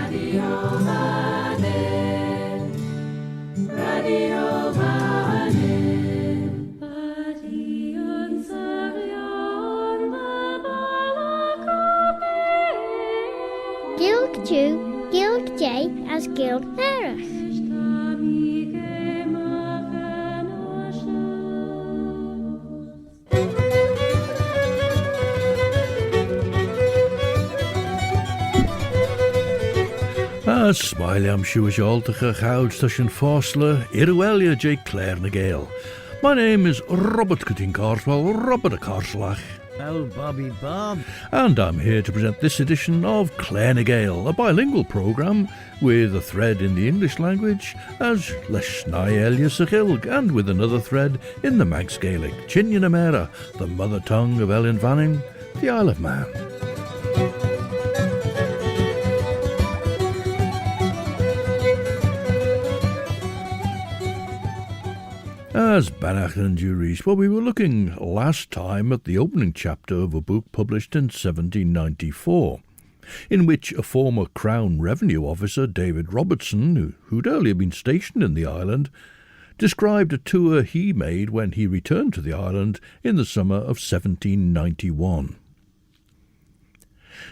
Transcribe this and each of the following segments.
Radio MANNIN, Radio MANNIN. Badion Sarion Babalakabe. Gilg Jew, Gilg J as Gilg Nerach. Smiley am siŵr altige goud tussen Fosle, Iruelia J. Claire na Gael. My name is Robert Cutting Carswell, Robert a Carslach. Oh, Bobby Bob. And I'm here to present this edition of Claare na Gael, a bilingual programme with a thread in the English language as Leshnai Elias Achilg, and with another thread in the Manx Gaelic, Chinyan Amera, the mother tongue of Ellan Vannin, the Isle of Man. As Banach and Juries, well, we were looking last time at the opening chapter of a book published in 1794, in which a former Crown Revenue Officer, David Robertson, who'd earlier been stationed in the island, described a tour he made when he returned to the island in the summer of 1791.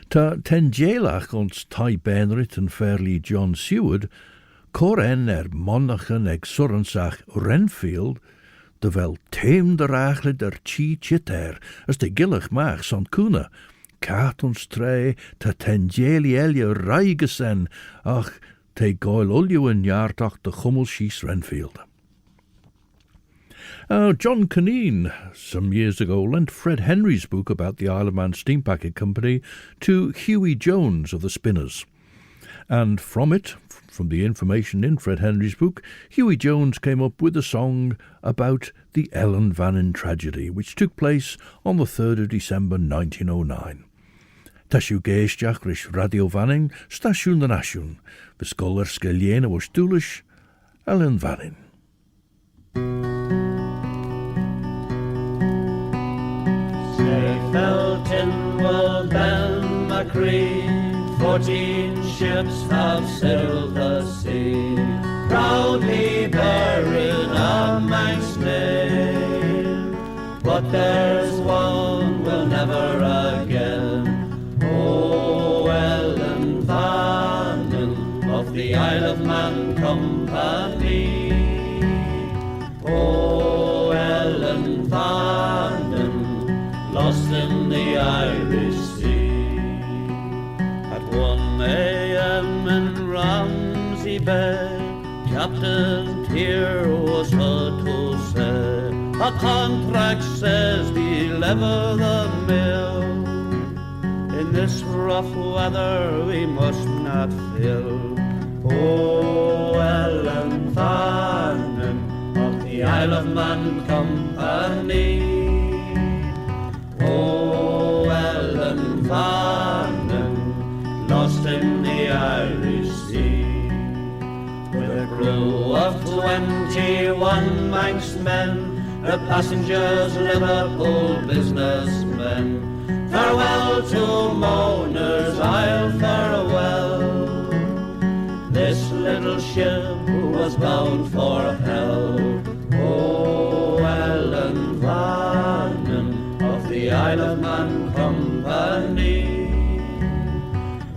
Ta tenjelach ons tai benrit and fairly John Seward, Coren monnachen eg sorrensach Renfield, de wel teem de ragele der chi chiter, as de gillig maag son kuna, kaat ons trei te tengeli elia raigesen, ach te Gael oljuwen jaartach de gummelschies Renfield. John Caneen, some years ago, lent Fred Henry's book about the Isle of Man Steam Packet Company to Hughie Jones of the Spinners. And from it, from the information in Fred Henry's book, Hughie Jones came up with a song about the Ellan Vannin tragedy, which took place on the 3rd of December 1909. Tashu geestiach rish Radio Vannin, stasiwn the nasiwn, viscoller skeliena was doelish, Ellan Vannin. Say Felton will Ben Macree, 14 ships have sailed the sea, proudly bearing a Manx name. But there's one will never again, oh, Ellan Vannin of the Isle of Man Company. Oh, Ellan Vannin, lost in the Irish Sea. 1 a.m. in Ramsey Bay, Captain Tier was heard to say, a contract says we lever the mill. In this rough weather we must not fill. Oh, Ellan Vannin of the Isle of Man Company. Oh, Ellan Vannin, lost in the Irish Sea. With a crew of 21 Manx men, the passengers Liverpool businessmen. Farewell to mourners, I'll farewell. This little ship was bound for hell. Oh, Ellan Vannin of the Isle of Man Company.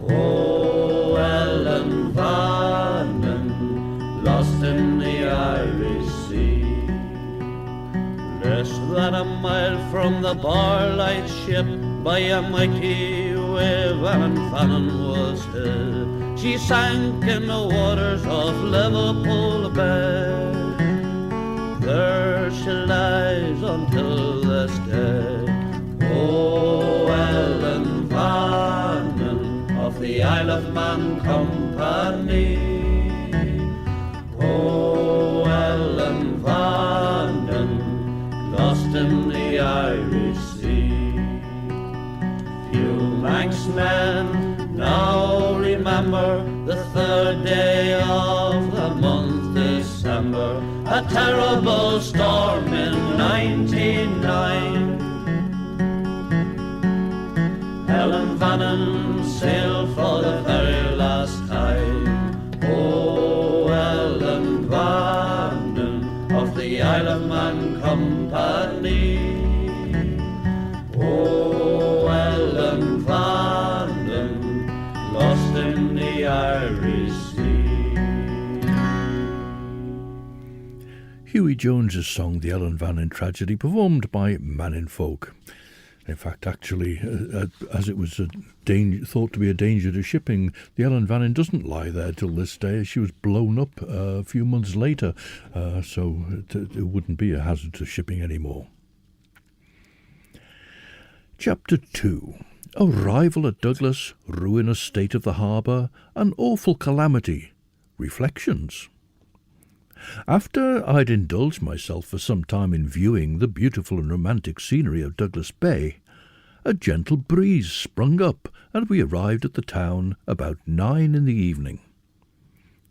Oh, Ellan Vannin, lost in the Irish Sea. Less than a mile from the Barlight ship, by a mighty wave Ellan Vannin was hid. She sank in the waters of Liverpool Bay. There she lies until this day. Oh, Ellan Vannin of the Isle of Man Company. Oh, Ellan Vannin, lost in the Irish Sea. Few Manx men now remember the 3rd day of the month December, a terrible storm in 1909. Ellan Vannin sailed for the very last time. lost in the Irish Sea. Hughie Jones's song The Ellan Vannin Tragedy, performed by MANNIN folk. In fact, actually, as it was thought to be a danger to shipping, the Ellan Vannin doesn't lie there till this day. She was blown up a few months later, so it wouldn't be a hazard to shipping anymore. Chapter 2. Arrival at Douglas, ruinous state of the harbour, an awful calamity, reflections. After I'd indulged myself for some time in viewing the beautiful and romantic scenery of Douglas Bay, a gentle breeze sprung up, and we arrived at the town about 9 in the evening.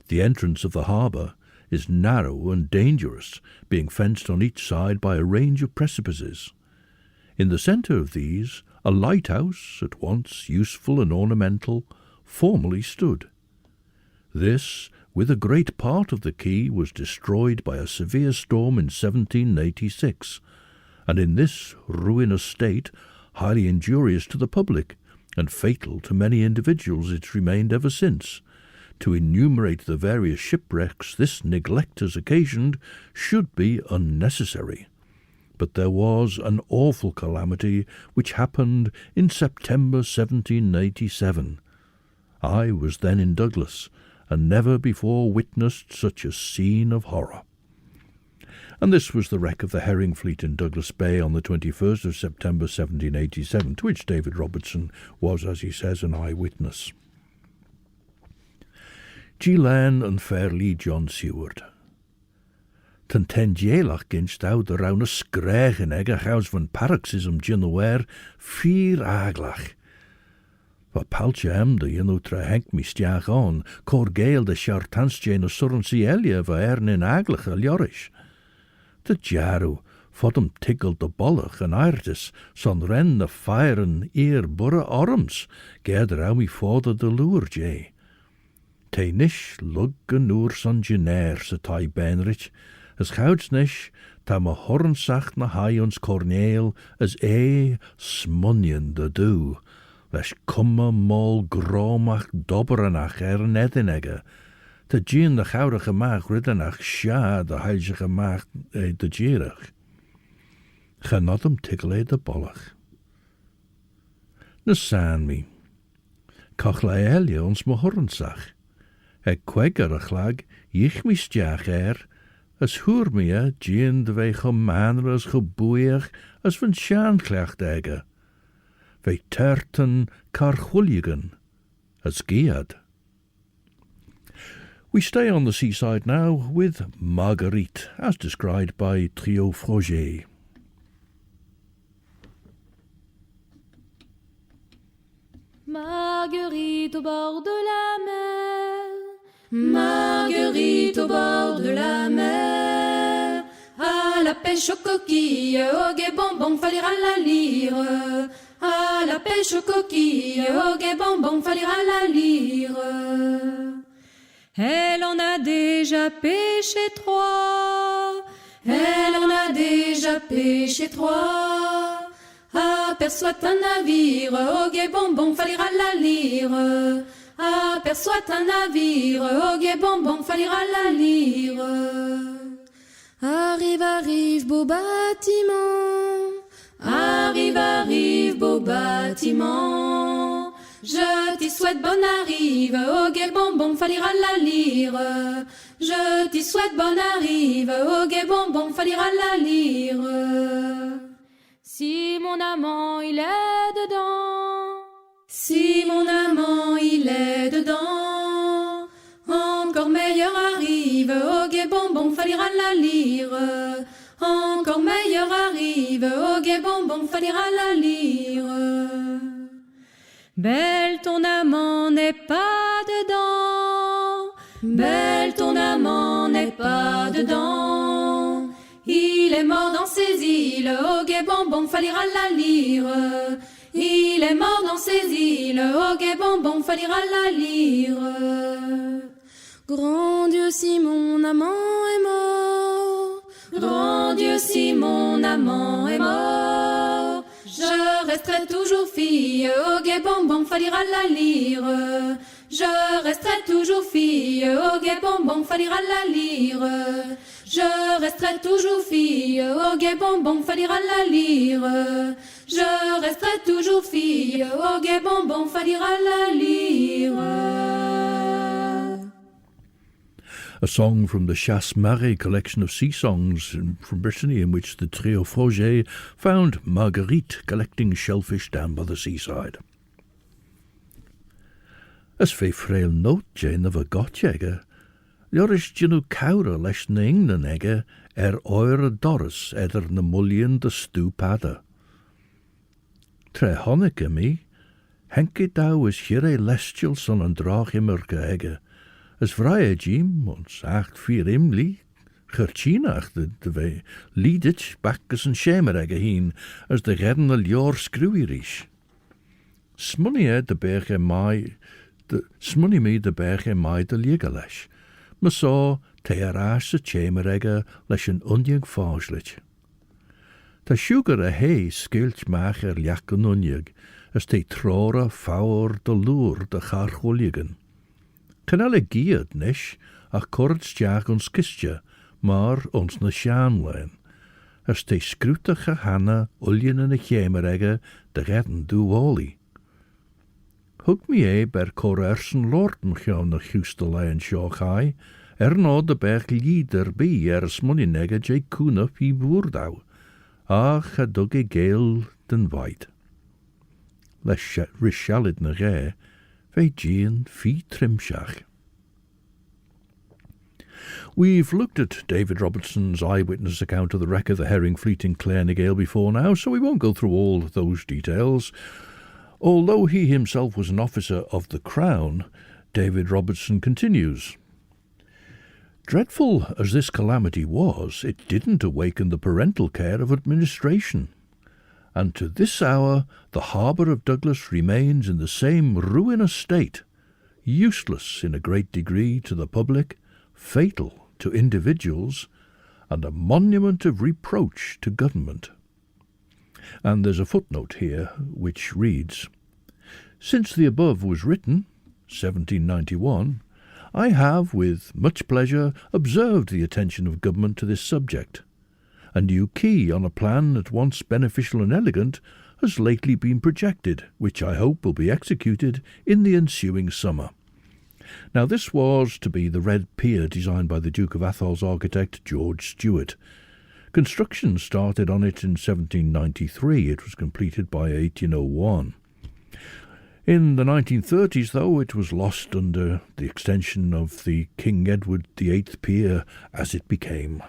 The entrance of the harbour is narrow and dangerous, being fenced on each side by a range of precipices. In the centre of these, a lighthouse, at once useful and ornamental, formerly stood. This, with a great part of the quay, was destroyed by a severe storm in 1786, and in this ruinous state, highly injurious to the public, and fatal to many individuals, it remained ever since. To enumerate the various shipwrecks this neglect has occasioned should be unnecessary. But there was an awful calamity which happened in September 1787. I was then in Douglas, and never before witnessed such a scene of horror. And this was the wreck of the herring fleet in Douglas Bay on the 21st of September 1787, to which David Robertson was, as he says, an eyewitness. Ellan and fairly John Seward. Tan ten délach ginstau de raun a screch in ega chaus van paroxysm gin vier aglach. Va palchem de ynu tra henk mi stiach on, cor Gael de chartans jane a surrency elia va in aglach a ljorish. De jaru, fodum tiggled de bollach en airtis, son ren de firen eer burre arms, gader au mi father de lure jay. Te nish lug en oer son genair, se tai benrich, as gouds nish, ta me hornsach na hai ons corneel, as smunjen de doe. Leis kumme mol gromach dobberenach nedinegge. Te gien de goudige maag riddenach sja de heilige maag de gierig. Genodum tickle de bollach. Ne saan mi. Kachle elje ons me hornsach. Kwegger a chlag, ich mi stiach as hoer me gien de wei gemaner as geboeig, as van sjaanklecht egge. Wij terten karchulligen, as gead. We stay on the seaside now with Marguerite, as described by Trio Froger. Marguerite au bord de la mer, Marguerite au bord de la mer, à la pêche aux coquilles, au guet bonbon, fallira la lire. À la pêche aux coquilles, au guet bonbon, fallira la lire. Elle en a déjà pêché 3, elle en a déjà pêché 3. Aperçoit un navire, au guet bonbon, fallira la lire. Aperçoit un navire, au guet bonbon, fallira la lire. Arrive, arrive, beau bâtiment. Arrive, arrive, beau bâtiment. Je t'y souhaite bonne arrive, au guet bonbon, fallira la lire. Je t'y souhaite bonne arrive, au guet bonbon, fallira la lire. Si mon amant il est dedans, si mon amant il est dedans, encore meilleur arrive, au guet bonbon, fallira la lire. Encore meilleur arrive, au guet bonbon, fallira la lire. Belle ton amant n'est pas dedans, belle ton amant n'est pas dedans. Il est mort dans ses îles, au guet bonbon, fallira la lire. Il est mort dans ses îles, au guet bonbon, fallira la lire. Grand Dieu, si mon amant est mort, grand Dieu, si mon amant est mort, je resterai toujours fille, au guet bonbon, fallira la lire. toujours fille, au guet bonbon fallira la lire. Je resterai toujours fille, au guet bonbon fallira la lire. Je resterai toujours fille, au guet bonbon fallira la lire. A song from the Chasse Marée collection of sea songs from Brittany, in which the trio Froger found Marguerite collecting shellfish down by the seaside. As fe frail note Jane of a gotjegger, Joris Jinu Cowra lesh na England egger oire Doris eder na mullion de stupada. Tre honneke me, henke dau is hier lestial son an drach immerke egger, as vrije Jim, ons 8-4 imli, gertjinach de we liedit bakkes en schemeregge heen, as de redden al jaar screwierish. Smunnie de berge mai, smunnie me de berge mai de liegelesh, me saw te araas de schemeregge lesh een onjeng faaslich. Ta sugar a hei skilt mach liak an onjeng, as te trora faur de loer de charcholigen. Kan alle giert nish, ach kortstjaag ons kistje, maar ons na sjaanlein. As te scrutige hanna, uljen en a chemeregge, de redden doe oli. Hug me ber korersen lorten gaan na justelein sjoochai, no de berg lieder bi smuninegge je kuna fi boerdau. Ach, a dugge Gael den white. Les rishalid na ge, ve jean fi trimshach. We've looked at David Robertson's eyewitness account of the wreck of the herring fleet in Claare na Gael before now, so we won't go through all those details. Although he himself was an officer of the Crown, David Robertson continues. Dreadful as this calamity was, it didn't awaken the parental care of administration. And to this hour the harbour of Douglas remains in the same ruinous state, useless in a great degree to the public, fatal to individuals, and a monument of reproach to government. And there's a footnote here which reads, Since the above was written, 1791, I have, with much pleasure, observed the attention of government to this subject. A new quay on a plan at once beneficial and elegant has lately been projected, which I hope will be executed in the ensuing summer. Now this was to be the Red Pier designed by the Duke of Athol's architect George Stewart. Construction started on it in 1793. It was completed by 1801. In the 1930s, though, it was lost under the extension of the King Edward VIII Pier as it became.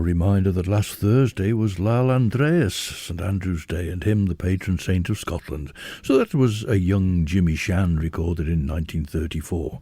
A reminder that last Thursday was Lal Andreas, St Andrew's Day, and him the patron saint of Scotland. So that was a young Jimmy Shan recorded in 1934.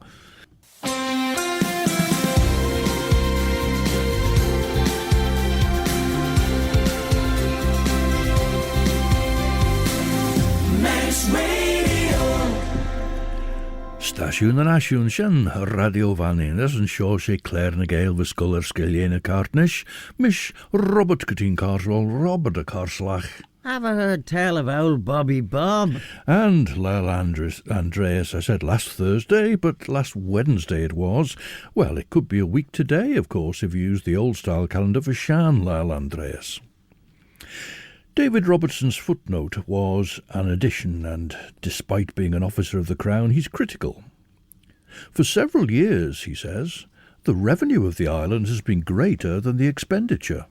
Stasiwn yn asiwn sian, Radio Vannin, as yn sio se Claire na Gael fy sgol sgiliena cartnish, mish Robert Gytyn Carswell, Robert a Carslach. Have I heard tell of old Bobby Bob? And Lal Andreas, I said last Thursday, but last Wednesday it was. Well, it could be a week today, of course, if you use the old-style calendar for Shan Lal Andreas. David Robertson's footnote was an addition, and despite being an officer of the Crown, he's critical. For several years, he says, the revenue of the island has been greater than the expenditure,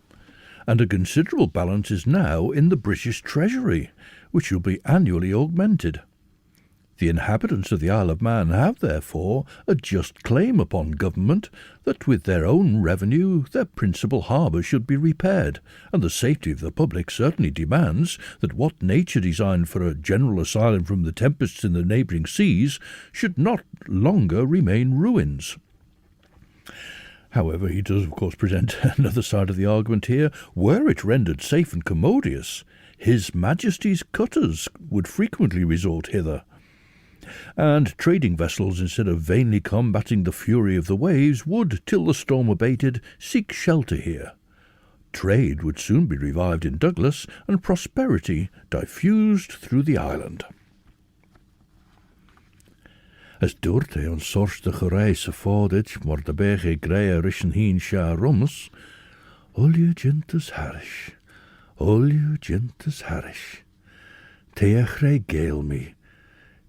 and a considerable balance is now in the British Treasury, which will be annually augmented. The inhabitants of the Isle of Man have, therefore, a just claim upon government that with their own revenue their principal harbour should be repaired, and the safety of the public certainly demands that what nature designed for a general asylum from the tempests in the neighbouring seas should not longer remain ruins. However, he does, of course, present another side of the argument here. Were it rendered safe and commodious, His Majesty's cutters would frequently resort hither, and trading vessels, instead of vainly combating the fury of the waves, would, till the storm abated, seek shelter here. Trade would soon be revived in Douglas, and prosperity diffused through the island. As dúirt é an sorsta choréis a fádit, mar de bech é greia rishin hín sha rummus, Olju jintas harish, Olju jintas harish. Teach rei Gael mi,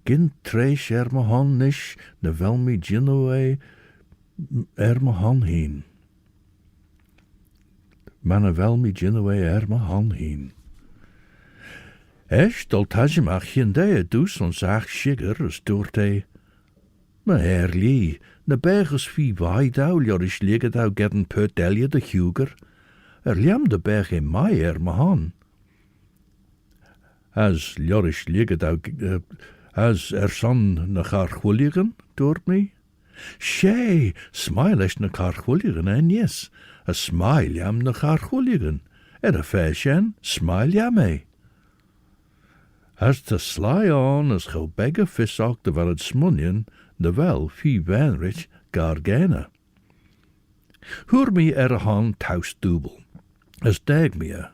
Gin treis ma hon nish, na vel mi ginaway ma hon heen. Mana vel mi ginaway ma hon heen. Esh dol tajimach yin dea dus on zach shiger as doorte. Ma herlie, na berges fi waidau jorish ligadau gedden per delia de huger. Liam de berg in mai ma hon. As jorish ligadau as son na charchwulligen, doort me? Shay, smileish na charchwulligen, en yes, a smile yam na charchwulligen, a fashion, smile yam e. As to sly on as go beggar fissock de valid smunion, de wel fi venrich gargena. Hoer me a han taus dubel, as dag me a,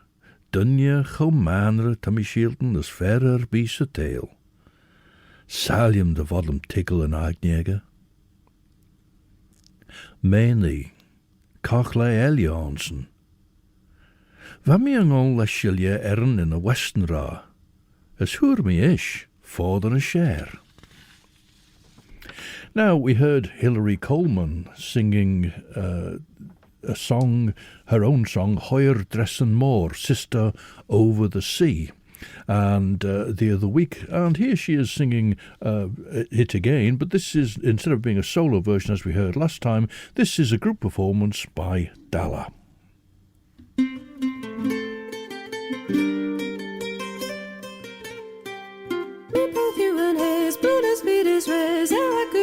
dunje go manre tammy shielden as ferrer be se tail. Salium de vodlum tickle en agnege. Mainly, Cochlai Eliansen. Van me an ol la shilje ern in a Westenra, as hoor me ish, ford a share. Now we heard Hilary Coleman singing a song, her own song, Hoer Dressen Moor, Sister Over the Sea. And the other week, and here she is singing it again, but this is, instead of being a solo version as we heard last time, this is a group performance by DALLA.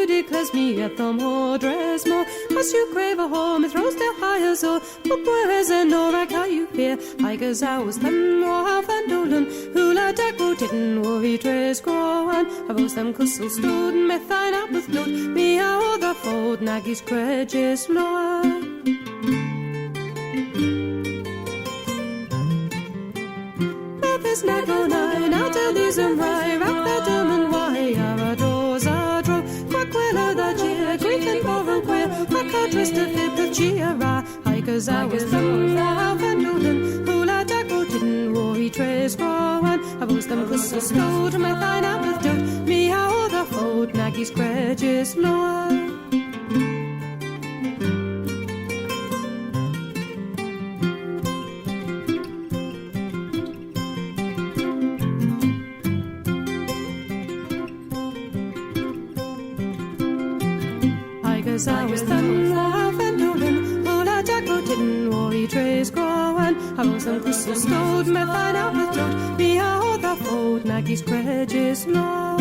Declares me at the more dress more as you crave a home, it throws the higher so but where's an or how you fear I guess I was them or half and dolan hula deco didn't worry dress grow and I was them custle stood me thine up with blood me how the fold naggy's credges lower Memphis nago nine out of these and right rock the dome and why our doors are drove Quella da gia, great and foreign queer, I can't trust a fit the chia hikers I was them half and noodin, hula dago didn't worry trace growing, I was them crystal stowed, my thine out with dirt, me how the fold, naggy's credges lower. I was them half and doing, hula dago didn't worry trace Rowan, a was an crystal stowed, me fine out the toad, be a other fold, Nagy's credges law.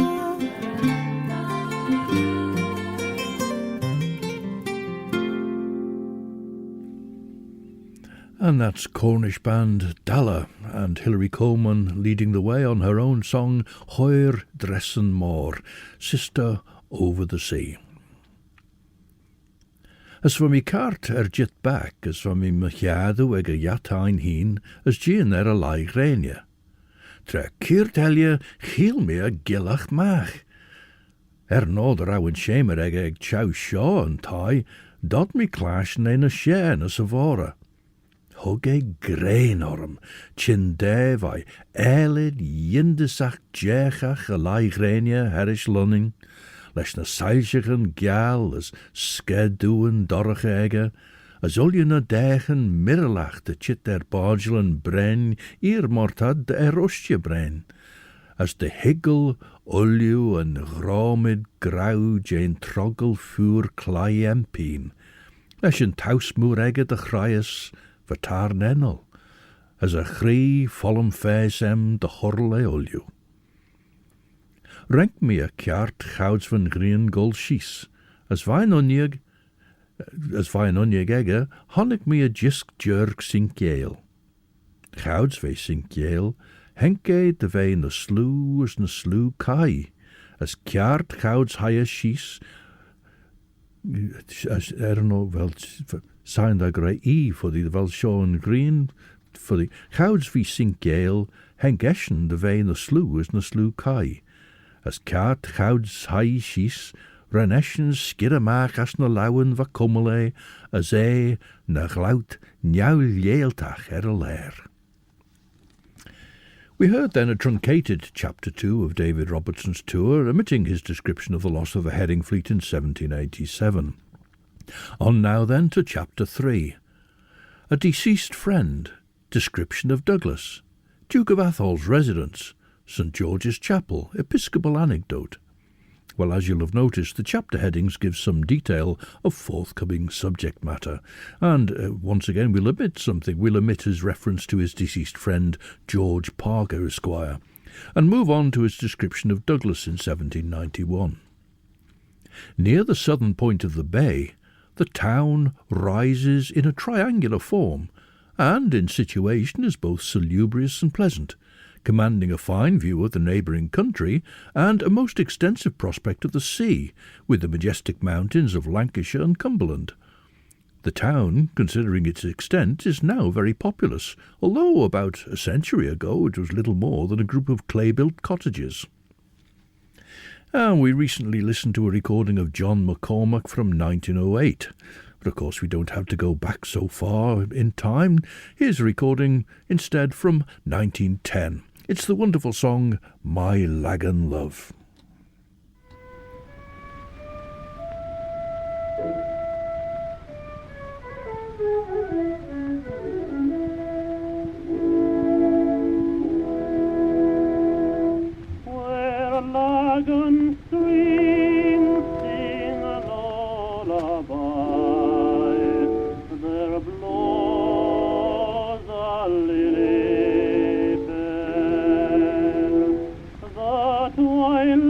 And that's Cornish band DALLA and Hilary Coleman leading the way on her own song Hoer, dres Sister Over the Sea. As for me cart jit back, as for me mchiadw ag a jatain heen, as gien a laig reinje. Tra kiert helje chiel me a gillach mach. No the rowan shamer ag chow shaw and tie, dot me clash in a share as a vora. Hug grain orm, chin devai, elid yindesach jechach a laig reinje herish lunning, leis na seilsichen Gael as skedúan dorach ege, as ulje na dechen mirrelach de chit bargelen bren, mortad ostje bren, as de higgel, ulju en gramid grau jane trogel fuur clai empien, leis een tausmoer ege de chrias, vertar nennel, as a chrie follum fesem de horle ulju. Renk me a kjart gouds van green gold schies, as vain onjeg ege, honnig me a jisk jerk sink Gael. Gouds ve sink Gael, henke de ve na slew as na slew kai, as kjart gouds haya schies, as wel, sign da grey for the wel shown green, for the gouds ve sink Gael, henk eschen de ve na slew as na slew kai, as kart gouds hai schies, reneschen skiddermaak as na lauwen va kummele, as na glout njouw leeltach a lair. We heard then a truncated chapter 2 of David Robertson's tour, omitting his description of the loss of the herring fleet in 1787. On now then to chapter 3. A deceased friend, description of Douglas, Duke of Athol's residence, St. George's Chapel, Episcopal anecdote. Well, as you'll have noticed, the chapter headings give some detail of forthcoming subject matter. And once again, we'll omit something. We'll omit his reference to his deceased friend, George Parker, Esquire, and move on to his description of Douglas in 1791. Near the southern point of the bay, the town rises in a triangular form, and in situation is both salubrious and pleasant, commanding a fine view of the neighbouring country and a most extensive prospect of the sea, with the majestic mountains of Lancashire and Cumberland. The town, considering its extent, is now very populous, although about a century ago it was little more than a group of clay-built cottages. And we recently listened to a recording of John McCORMACK from 1908. But of course we don't have to go back so far in time. Here's a recording instead from 1910. It's the wonderful song, My Lagan Love. Where Lagan streams sing a lullaby, there blows a lily bell, that while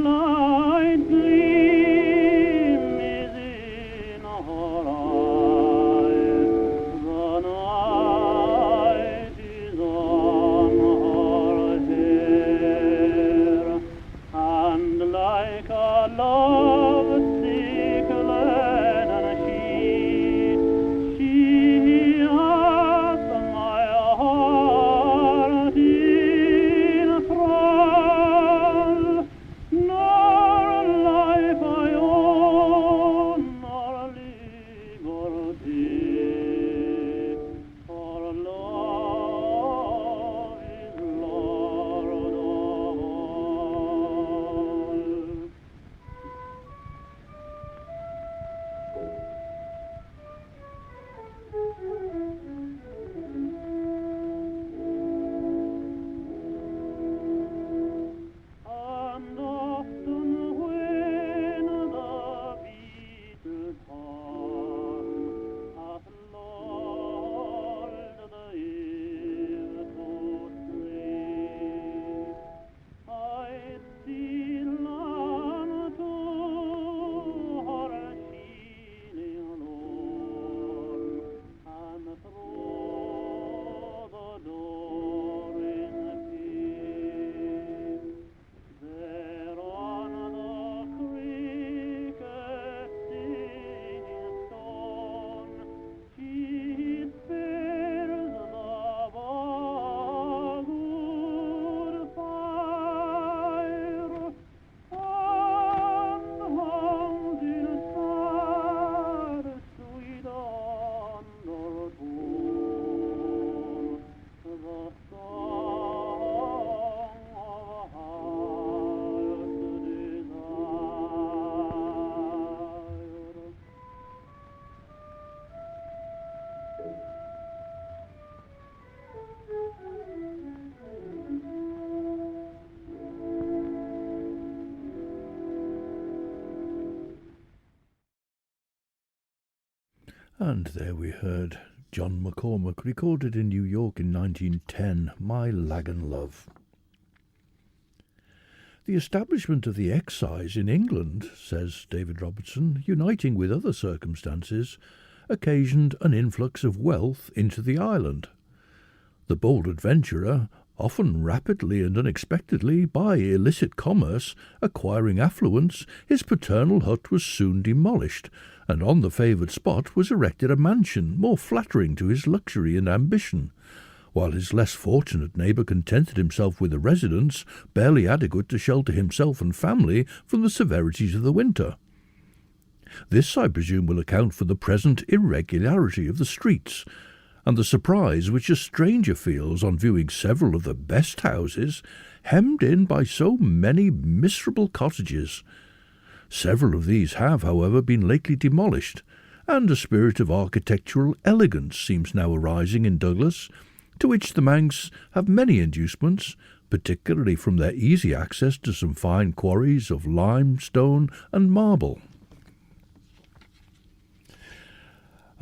And there we heard John McCormack, recorded in New York in 1910, My Lagan Love. The establishment of the excise in England, says David Robertson, uniting with other circumstances, occasioned an influx of wealth into the island. The bold adventurer, often rapidly and unexpectedly by illicit commerce, acquiring affluence, his paternal hut was soon demolished, and on the favoured spot was erected a mansion more flattering to his luxury and ambition, while his less fortunate neighbour contented himself with a residence barely adequate to shelter himself and family from the severities of the winter. This, I presume, will account for the present irregularity of the streets, and the surprise which a stranger feels on viewing several of the best houses hemmed in by so many miserable cottages. Several of these have, however, been lately demolished, and a spirit of architectural elegance seems now arising in Douglas, to which the Manx have many inducements, particularly from their easy access to some fine quarries of limestone and marble.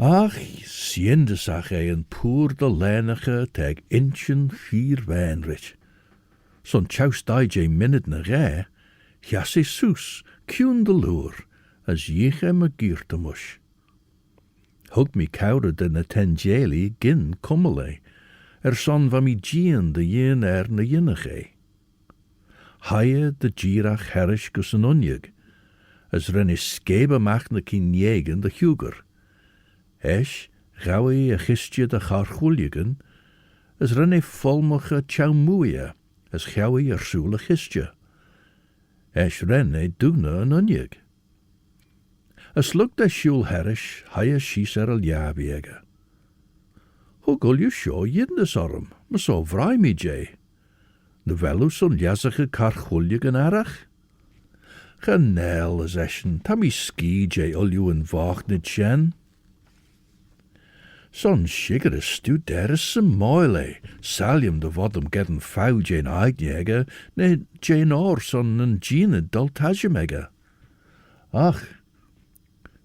Ach, siendesach en poor de lenige teg inchen 4 wijnrich. Son choustai minute na rij, jassi soes, kuun de loer, as jich me giertemush. Hug me kouder den a tenjeli gin kummele, son van mi gien de jen na jinnige. Haie de girach herish gus an onjeg, as ren is skebe mach na kin jegen de huger. Esh, gaui a gistje de garchulligen, as renne volmige tjaumoeie, as gaui soele gistje. Esh renne doene an onjeg. As luk de shul herish, haie shies al jabiege. Hoe gul je show jindes arm, maar so vrij mi jay. De velus on jazige karchulligen arach? Genel as eshen, tammy ski jay ul you en vacht nit chen. Son shiger is stu der is some moile, salium de vodum gedden fau jane eignjege, ne jane orson en gene doltajemege. Ach,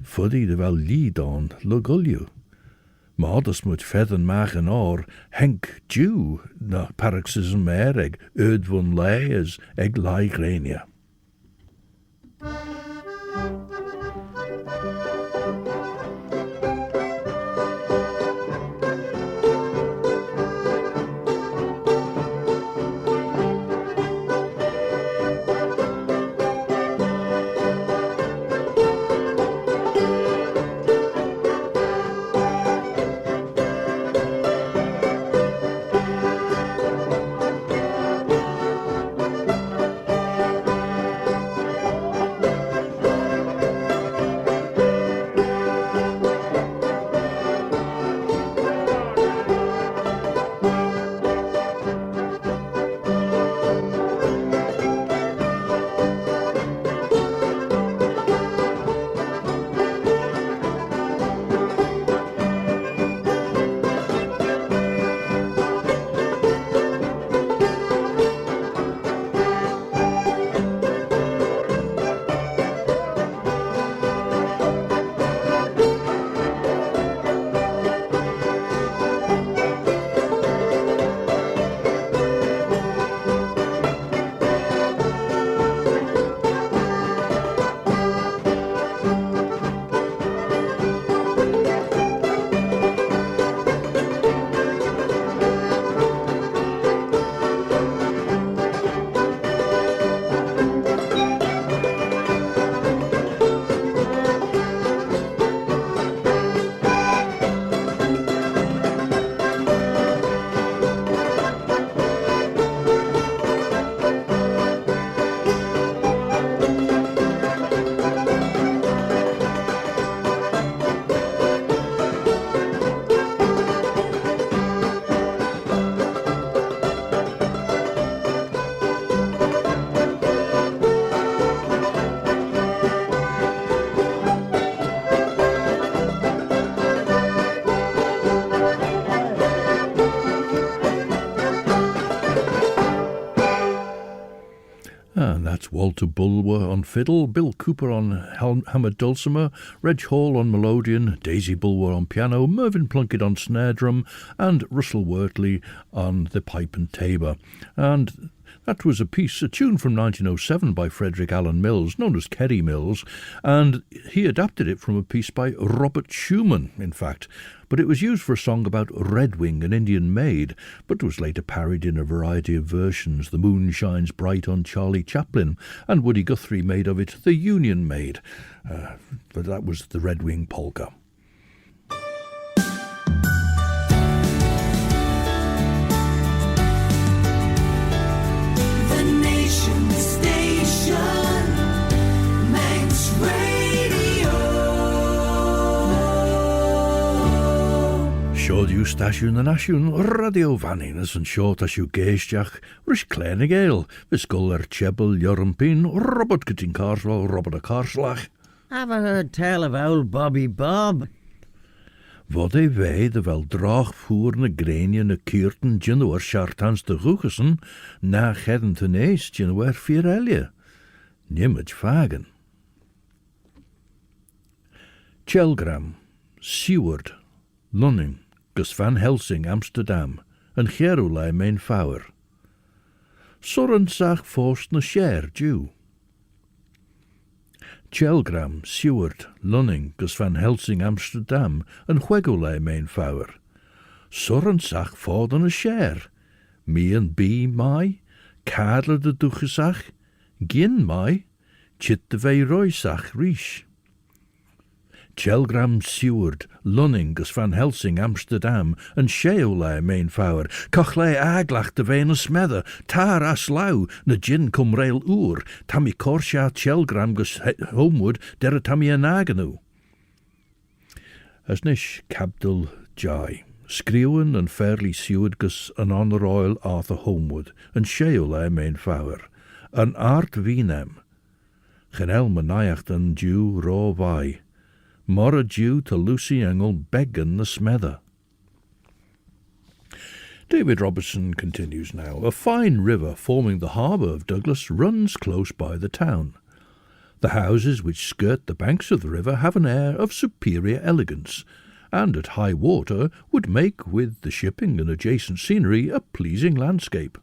fuddy de wel lead on, lugulju. Modus moet verder maken or Henk Jew na paroxysm meer eg Udwon lei as eg lai grenia. That's Walter Bulwer on fiddle, Bill Cooper on hammered dulcimer, Reg Hall on melodeon, Daisy Bulwer on piano, Mervyn Plunkett on snare drum, and Russell Wortley on the pipe and tabor. And that was a tune from 1907 by Frederick Allen Mills, known as Kerry Mills, and he adapted it from a piece by Robert Schumann, in fact. But it was used for a song about Redwing, an Indian maid, but was later parodied in a variety of versions. The Moon Shines Bright on Charlie Chaplin, and Woody Guthrie made of it the Union Maid. But that was the Redwing polka. Manx Radio. Siodiw stasiwn yn asiwn Radio Vannin as yn siot asiw geisdiach rys Claare na Gael, visgol chebel Jormpin, Robert Gytyn Carswell, Robert a Carslach. Have I heard tell of old Bobby Bob? Fod ei veid fel drach fŵr na grenia na cyrten gynwyr siartans de Rwchesen na chedden ten eis gynwyr Firelia. Nimmage fagen. Chelgram, Seward, Lunning, gus van Helsing, Amsterdam, en Gerolai mijn fouwer. Sorren zag forst na share, Jew. Chelgram, Seward, Lunning, gus van Helsing, Amsterdam, en Huegolai mijn fouwer. Sorren zag ford na share. Me en B mai, Kadler de duchesach, Gin mai, chit de vei roisach rish. Chelgram, Seward, Lunning, gus van Helsing, Amsterdam, en Sheolai mijn fouwer. Cochlei aglach de vei na smedder, tar as lau, na gin cum rail oer, tammy corsha Chelgram gus homewood, der tammy anaganu. As nish cabdul jai. Skriwen en fairly Seward gus an honor oil Arthur homewood, en Sheolai mijn fouwer. An art vinem. Genel maniacht an Jew raw vai. More a Jew to Lucy Engel beggan the smedder. David Robertson continues now. A fine river forming the harbour of Douglas runs close by the town. The houses which skirt the banks of the river have an air of superior elegance, and at high water would make, with the shipping and adjacent scenery, a pleasing landscape.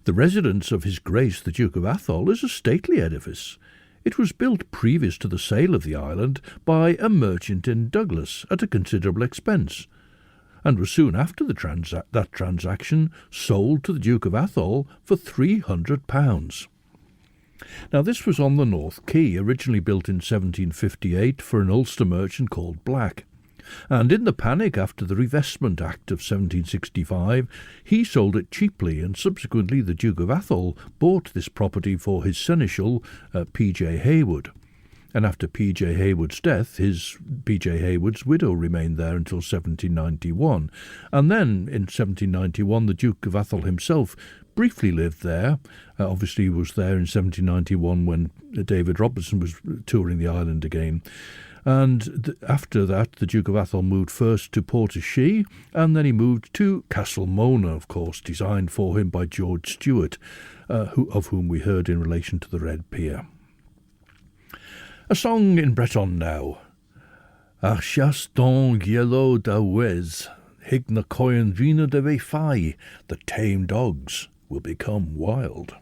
The residence of His Grace the Duke of Atholl is a stately edifice. It was built previous to the sale of the island by a merchant in Douglas at a considerable expense, and was soon after that transaction sold to the Duke of Atholl for £300. Now this was on the North Quay, originally built in 1758 for an Ulster merchant called Black. And in the panic after the Revestment Act of 1765, he sold it cheaply, and subsequently the Duke of Atholl bought this property for his seneschal, P.J. Haywood. And after P.J. Haywood's death, his P.J. Haywood's widow remained there until 1791. And then, in 1791, the Duke of Atholl himself briefly lived there. Obviously he was there in 1791 when David Robertson was touring the island again. And after that, the Duke of Atholl moved first to Porteshe, and then he moved to Castle Mona, of course, designed for him by George Stewart, of whom we heard in relation to the Red Pier. A song in Breton now. Ach chas don giaull da wes, hig na coyen vina de ve fai, the tame dogs will become wild.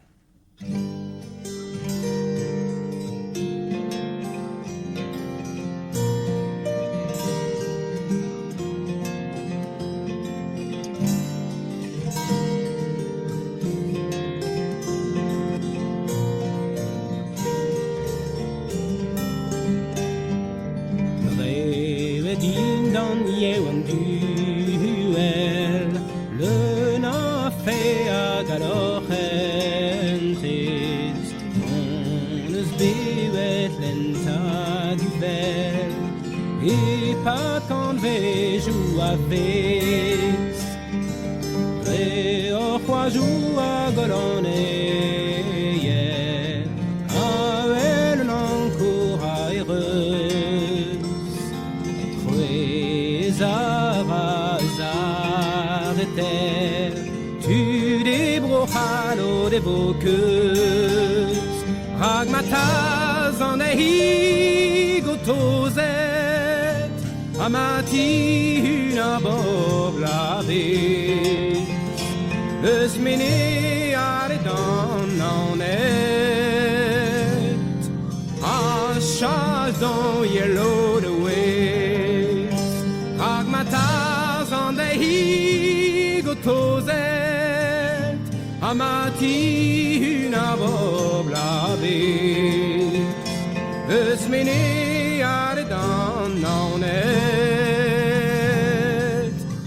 Tu débrochalo de vos queues. Hag mataz on a hig o tozet Amati huna boblade Eus mini are don on it A shaz don yellow the ways Hag mataz on the hig o tozet Amati huna boblade Eus mini are don on it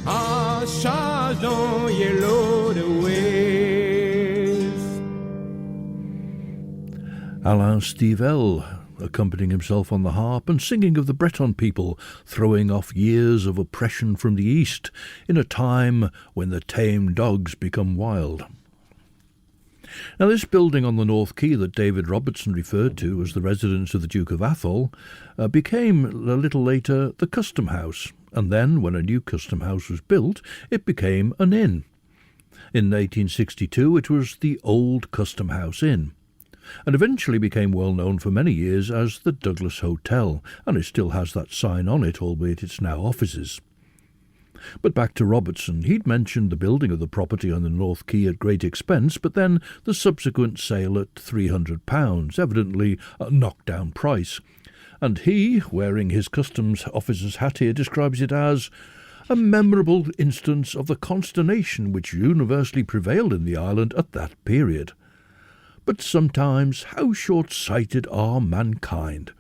A shaz don yellow the ways. Alain Stivell accompanying himself on the harp and singing of the Breton people throwing off years of oppression from the east in a time when the tame dogs become wild. Now, this building on the North Quay that David Robertson referred to as the residence of the Duke of Atholl became a little later the Custom House, and then, when a new Custom House was built, it became an inn. In 1862 it was the Old Custom House Inn, and eventually became well known for many years as the Douglas Hotel, and it still has that sign on it, albeit it's now offices. But back to Robertson. He'd mentioned the building of the property on the North Quay at great expense, but then the subsequent sale at £300, evidently a knockdown price. And he, wearing his customs officer's hat here, describes it as a memorable instance of the consternation which universally prevailed in the island at that period. But sometimes how short-sighted are mankind!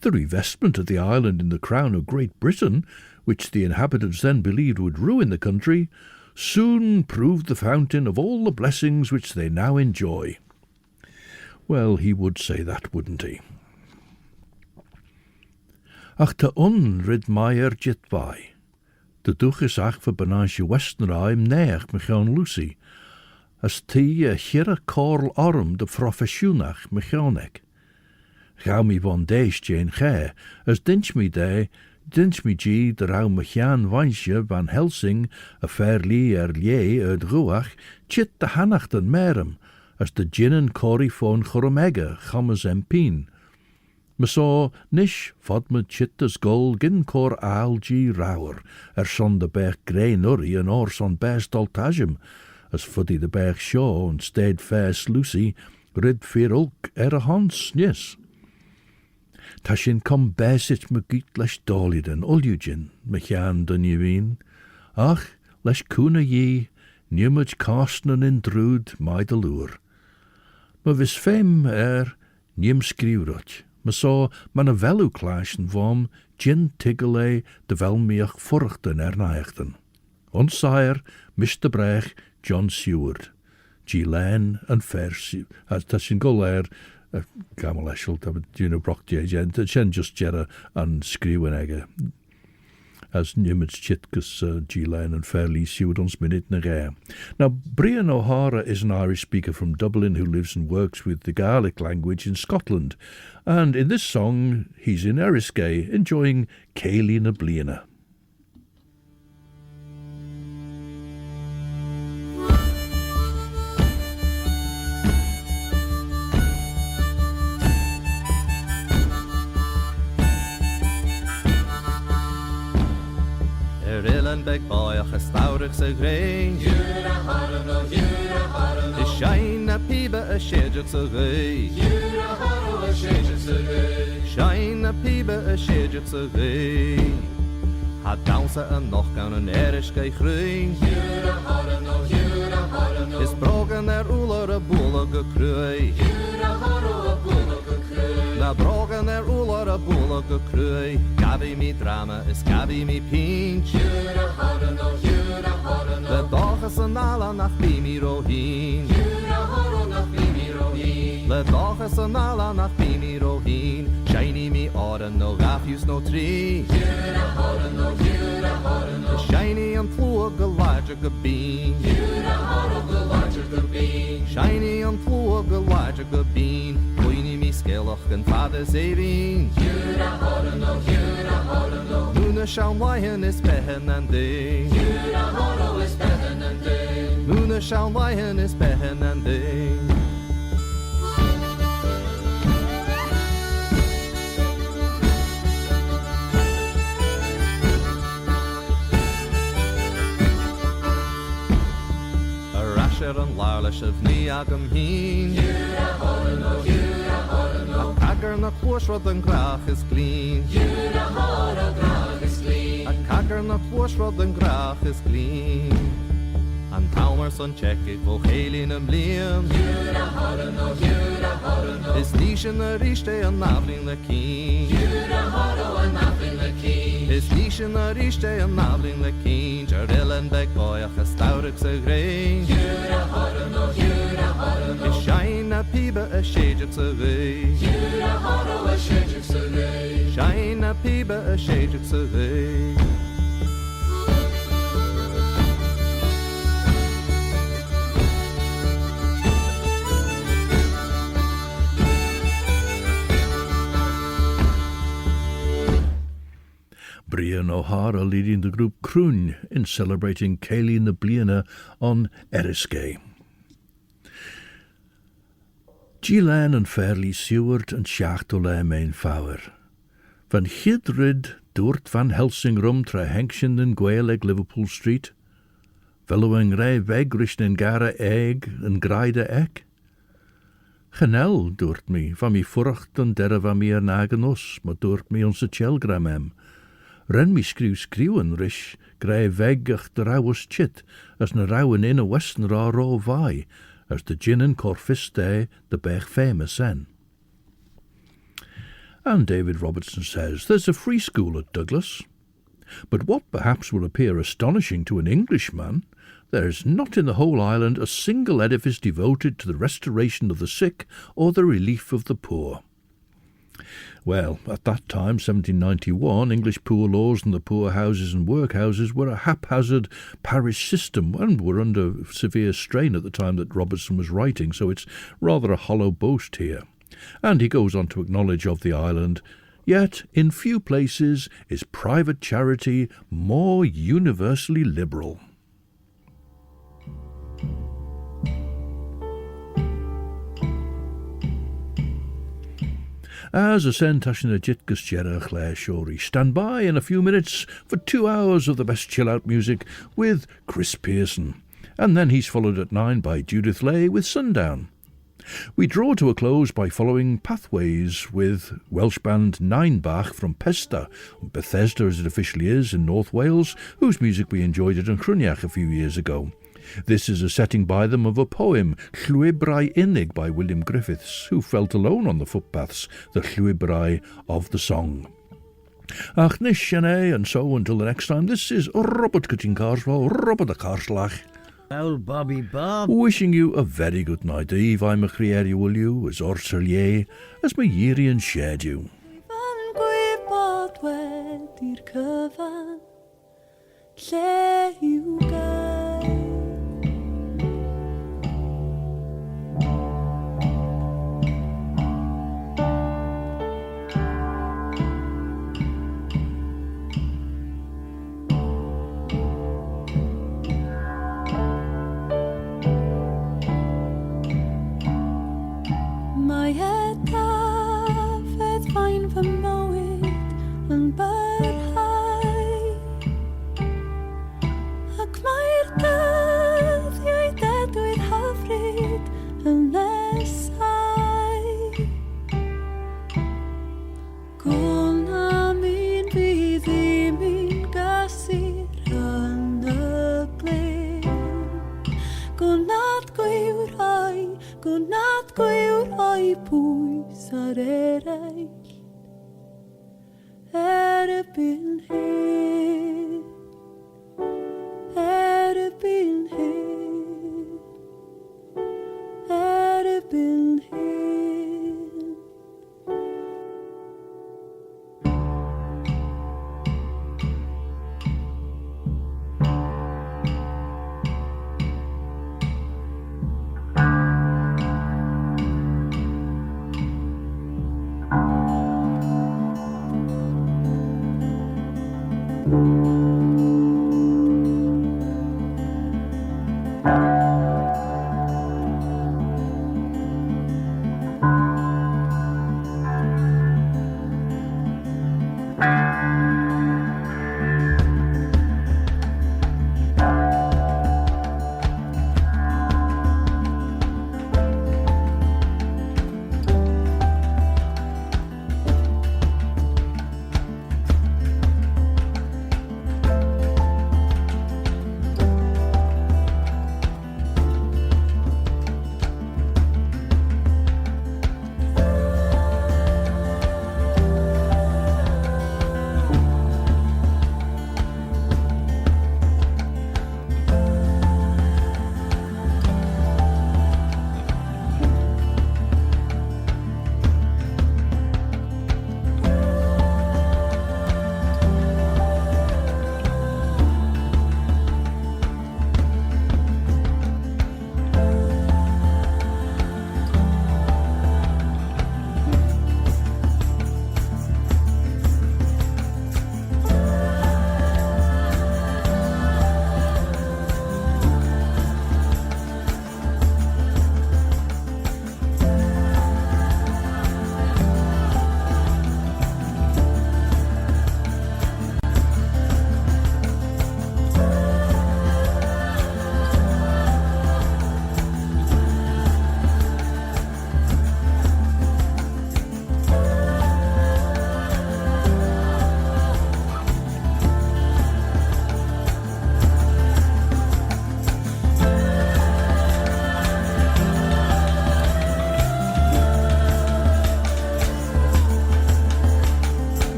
The revestment of the island in the crown of Great Britain, which the inhabitants then believed would ruin the country, soon proved the fountain of all the blessings which they now enjoy. Well, he would say that, wouldn't he? Ach ta on rid maier jit vai. De duch ach for Lucy Westenra im neach mechan Lucy. As ti a chira corl arm de professionach mechanek. Gauw mi van deis jane ge, as dinch mi de, dinch mi G de rauw mechan wansje van Helsing, a fairly lie uit ruach, chit de hanachten merem, as de ginnen cori von choromega, chammes empien. Me saw nish fod me chit as gol gin cor algi rauwer, son de berg grey nurry en or son best altajum, as fuddy de berg shaw and stayed fair Lucy, rid fear ulk a hons, yes. Tashin kom besit me giet lesh doliden, oljugin, mechan dun je ween. Ach, lesh kuna ye, numage kastnen in druid, my de lure. Me vis fem nim skriwrot. Me saw man a velu clashen vom, gin tiggle de velmiach furchten naechten. Ons sire, Mr. Brech, John Seward. Giaull and Fersi, as tashin golair, Gael eshel, broch jen just jera and skriwen egge. As nimmets chitkus Giaull and Fairly Seward ons minute nagare. Now, Brian O'Hara is an Irish speaker from Dublin who lives and works with the Gaelic language in Scotland. And in this song, he's in Eriskay, enjoying Céilí na Bliana. Ellan beg boyach a staurig sa grain. Jura harano, is shine a piba a shedjach sa grain. Jura haro a shedjach sa grain. Shine a piba a shedjach sa grain. Ha dansa a noch gan an Eriskay grain. Jura harano, is brogan ular a bula go crui. Jura haro a bula go crui. Na brogan ular a bula go crui. Gabi mi drama is gabi mi pinch. Jura harano, le dag is an ala nach bimi rohin. Jura haro nach bimi rohin. Le dag is an ala nach bimi rohin. Shiny mi oren no gafjus no tree. Jura harano, shiny and plug a larger gabeen. Jura haro go larger gabeen. Shiny and plug a larger gabeen. Poini mi skelach and father saving. Jura harano, Muna shall lion is behen and ding. Jura haro is behen and ding. Muna shall lion is behen and ding. an lárlis of ní agam hín. A cagar na cuasrod an grach is glín. A cagar na cuasrod an grach is glín. An Talmer son checkig vo chelín am líam. Is nísin a ríste an naflin le cín. Is nísin a ríste an naflin le cín. Jar Ellan beg goiach a staurach sa grain. Is shine a piba a shadech sa gai. Shine a piba a shadech sa gai. Brian O'Hara leading the group Crún in celebrating Céilín na Bliana on Eriskay. Giaull and Fairly Seward and Seachtolé main Fower. Van Hidrid dúirt van Helsing rum tra Henkshin and Gaelic Liverpool Street. Veluing rei vegrish in gara egg and graide ek. Genel dúirt me van mi furcht and derre van mi nagenos, maar dúirt me onze chelgramem. Ren mi skriwen rish, grei veggach de rauwes chit, as na rauwen in a Westenra ro vai, as de gin and corfis day de bech famous sen. And David Robertson says there's a free school at Douglas. But what perhaps will appear astonishing to an Englishman, there is not in the whole island a single edifice devoted to the restoration of the sick or the relief of the poor. Well, at that time, 1791, English poor laws and the poor houses and workhouses were a haphazard parish system and were under severe strain at the time that Robertson was writing, so it's rather a hollow boast here. And he goes on to acknowledge of the island, yet in few places is private charity more universally liberal. As a sentashin a jitgus jera Claare Shorey. Stand by in a few minutes for 2 hours of the best chill-out music with Chris Pearson. And then he's followed at 9 by Judith Lay with Sundown. We draw to a close by following Pathways with Welsh band Ninebach from Pesta, Bethesda as it officially is in North Wales, whose music we enjoyed at Cruniach a few years ago. This is a setting by them of a poem, Llwybrau Unig by William Griffiths, who felt alone on the footpaths, the llwybrau of the song. Ach nish and so until the next time, this is Robert Cutting Carswell, Robert the Carslach. Old Bobby Bob. Wishing you a very good night. Eve, I'm a creator, will you, as Orselier, as my Yerian shared you. My head fed fine for mowing and bird high. Ac mae'r dyddiau dedwydd hyfryd yn nesau. Gwna mi'n fydd I mi'n gasir yn y glyn. Gwna't gwyw'r oi pwys ar eraill. Erbyn hyn.